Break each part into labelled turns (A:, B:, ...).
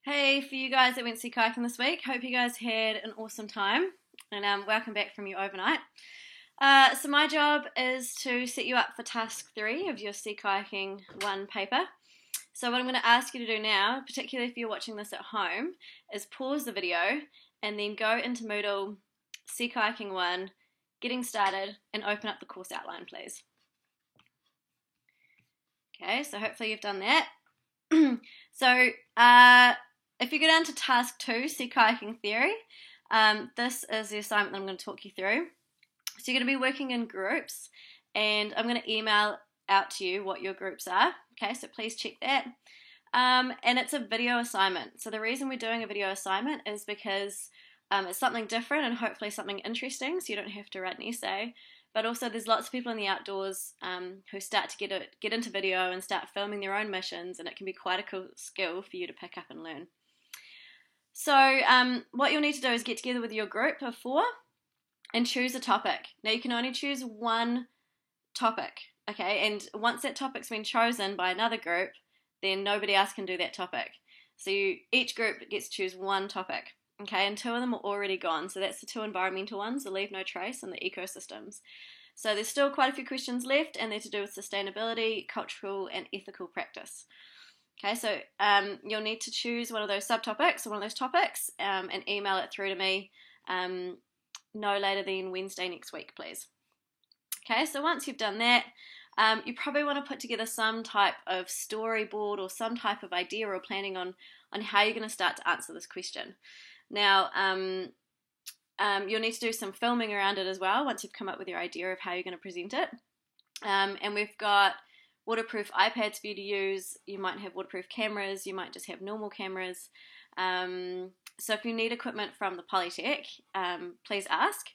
A: Hey, for you guys that went sea kayaking this week, hope you guys had an awesome time and welcome back from your overnight. So my job is to set you up for task 3 of your sea kayaking 1 paper. So what I'm going to ask you to do now, particularly if you're watching this at home, is pause the video and then go into Moodle, sea kayaking 1, getting started, and open up the course outline, please. Okay, so hopefully you've done that. So if you go down to task 2, sea kayaking theory, this is the assignment that I'm going to talk you through. So you're going to be working in groups, and I'm going to email out to you what your groups are. Okay, so please check that. And it's a video assignment. So the reason we're doing a video assignment is because it's something different and hopefully something interesting, so you don't have to write an essay. But also there's lots of people in the outdoors who start to get into video and start filming their own missions, and it can be quite a cool skill for you to pick up and learn. So what you'll need to do is get together with your group of 4 and choose a topic. Now you can only choose one topic, okay? And once that topic's been chosen by another group, then nobody else can do that topic. So each group gets to choose one topic, okay? And 2 of them are already gone. So that's the 2 environmental ones, the leave no trace and the ecosystems. So there's still quite a few questions left, and they're to do with sustainability, cultural and ethical practice. Okay, so you'll need to choose one of those subtopics or one of those topics and email it through to me no later than Wednesday next week, please. Okay, so once you've done that, you probably want to put together some type of storyboard or some type of idea or planning on how you're going to start to answer this question. Now, you'll need to do some filming around it as well once you've come up with your idea of how you're going to present it. And we've got waterproof iPads for you to use. You might have waterproof cameras, you might just have normal cameras. So if you need equipment from the Polytech, please ask.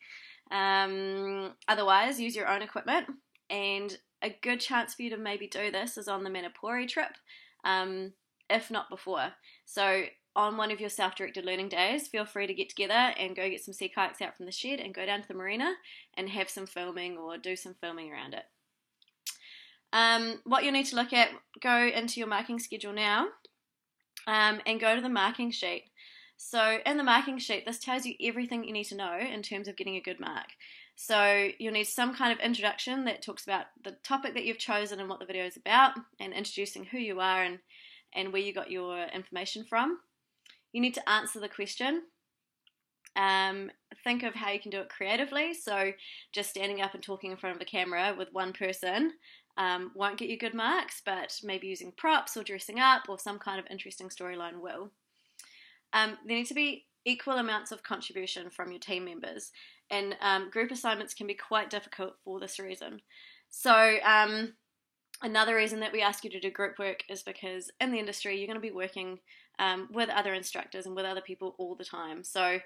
A: Otherwise, use your own equipment. And a good chance for you to maybe do this is on the Manapōuri trip, if not before. So on one of your self-directed learning days, feel free to get together and go get some sea kayaks out from the shed and go down to the marina and have some filming or do some filming around it. What you'll need to look at, go into your marking schedule now and go to the marking sheet. So in the marking sheet, this tells you everything you need to know in terms of getting a good mark. So you'll need some kind of introduction that talks about the topic that you've chosen and what the video is about, and introducing who you are and where you got your information from. You need to answer the question. Think of how you can do it creatively. So just standing up and talking in front of the camera with one person won't get you good marks, but maybe using props or dressing up or some kind of interesting storyline will. There need to be equal amounts of contribution from your team members, and group assignments can be quite difficult for this reason. So another reason that we ask you to do group work is because in the industry you're going to be working with other instructors and with other people all the time. So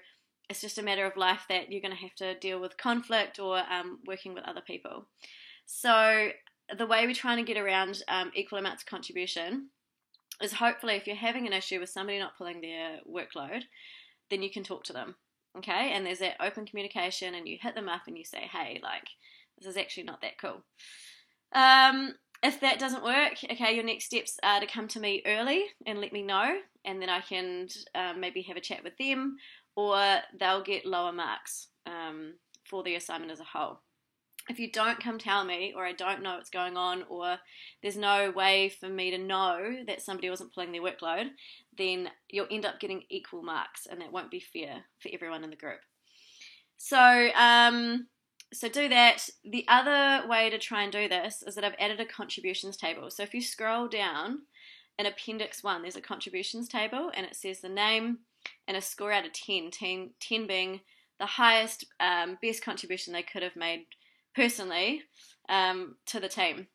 A: it's just a matter of life that you're going to have to deal with conflict or working with other people. So the way we're trying to get around equal amounts of contribution is hopefully if you're having an issue with somebody not pulling their workload, then you can talk to them, okay? And there's that open communication, and you hit them up and you say, hey, like, this is actually not that cool. If that doesn't work, okay, your next steps are to come to me early and let me know, and then I can maybe have a chat with them, or they'll get lower marks for the assignment as a whole. If you don't come tell me, or I don't know what's going on, or there's no way for me to know that somebody wasn't pulling their workload, then you'll end up getting equal marks, and that won't be fair for everyone in the group. So do that. The other way to try and do this is that I've added a contributions table. So if you scroll down in Appendix 1, there's a contributions table, and it says the name and a score out of 10, 10 being the highest, best contribution they could have made personally to the team.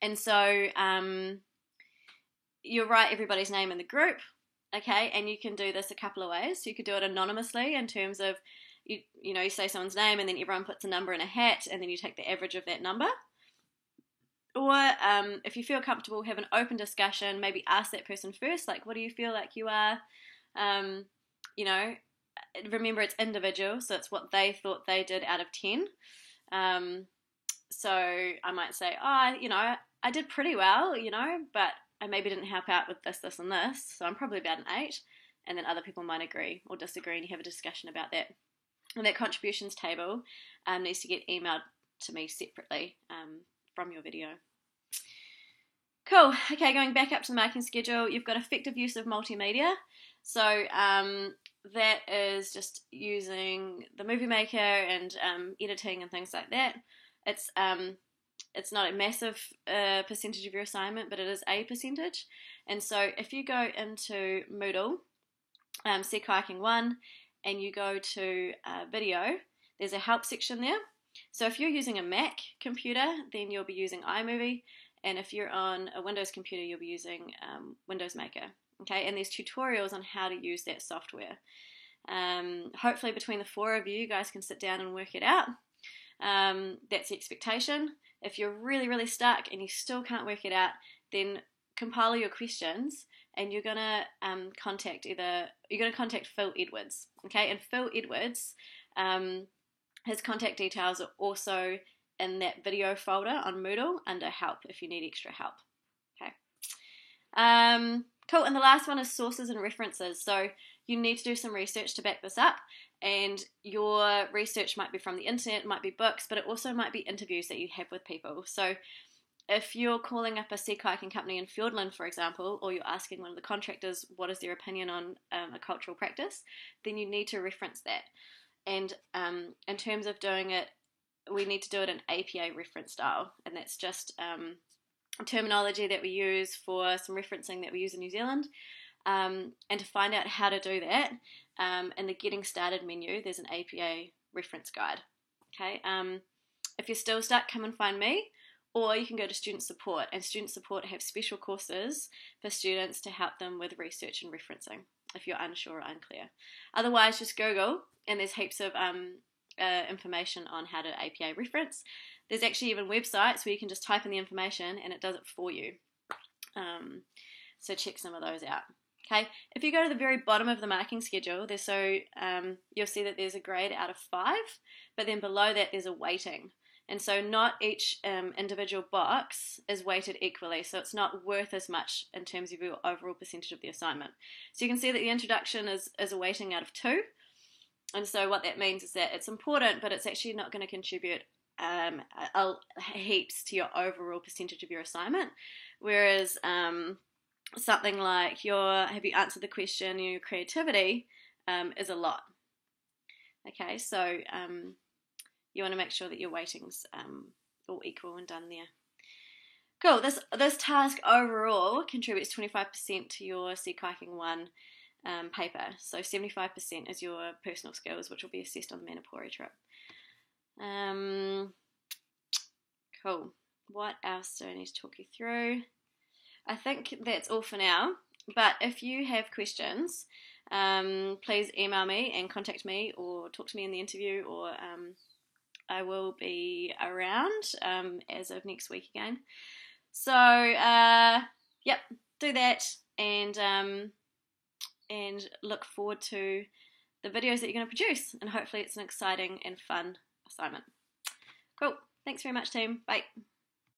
A: And so you write everybody's name in the group, okay, and you can do this a couple of ways. So you could do it anonymously in terms of you say someone's name and then everyone puts a number in a hat and then you take the average of that number. Or if you feel comfortable, have an open discussion, maybe ask that person first, like, what do you feel like you are? Remember, it's individual, so it's what they thought they did out of 10. So I might say, I did pretty well, but I maybe didn't help out with this, this, and this, so I'm probably about an 8, and then other people might agree or disagree, and you have a discussion about that. And that contributions table needs to get emailed to me separately from your video. Cool. Okay, going back up to the marking schedule, you've got effective use of multimedia. So that is just using the Movie Maker and editing and things like that. It's not a massive percentage of your assignment, but it is a percentage. And so if you go into Moodle, Sea Kayaking 1, and you go to video, there's a help section there. So if you're using a Mac computer, then you'll be using iMovie, and if you're on a Windows computer, you'll be using Windows Maker. Okay, and there's tutorials on how to use that software. Hopefully between the 4 of you guys can sit down and work it out. That's the expectation. If you're really, really stuck and you still can't work it out, then compile your questions, and you're gonna contact Phil Edwards. Okay, and Phil Edwards, his contact details are also in that video folder on Moodle under help if you need extra help. Okay. Cool. And the last one is sources and references. So you need to do some research to back this up, and your research might be from the internet, might be books, but it also might be interviews that you have with people. So if you're calling up a sea kayaking company in Fiordland, for example, or you're asking one of the contractors what is their opinion on a cultural practice, then you need to reference that. And in terms of doing it, we need to do it in APA reference style, and that's just terminology that we use for some referencing that we use in New Zealand. And to find out how to do that, in the Getting Started menu, there's an APA reference guide. Okay. If you're still stuck, come and find me, or you can go to Student Support, and Student Support have special courses for students to help them with research and referencing if you're unsure or unclear. Otherwise, just Google, and there's heaps of information on how to APA reference. There's actually even websites where you can just type in the information and it does it for you. So check some of those out. Okay, if you go to the very bottom of the marking schedule, you'll see that there's a grade out of 5, but then below that there's a weighting. And so not each individual box is weighted equally, so it's not worth as much in terms of your overall percentage of the assignment. So you can see that the introduction is a weighting out of 2. And so what that means is that it's important, but it's actually not going to contribute heaps to your overall percentage of your assignment. Whereas something like have you answered the question, your creativity is a lot. Okay, so you want to make sure that your weightings all equal and done there. Cool. This task overall contributes 25% to your Sea Kayaking 1 paper. So 75% is your personal skills, which will be assessed on the Manapōuri trip. Cool. What else do I need to talk you through? I think that's all for now. But if you have questions, please email me and contact me, or talk to me in the interview, or I will be around as of next week again. So, yep, do that, and look forward to the videos that you're going to produce, and hopefully it's an exciting and fun assignment. Cool. Thanks very much, team. Bye.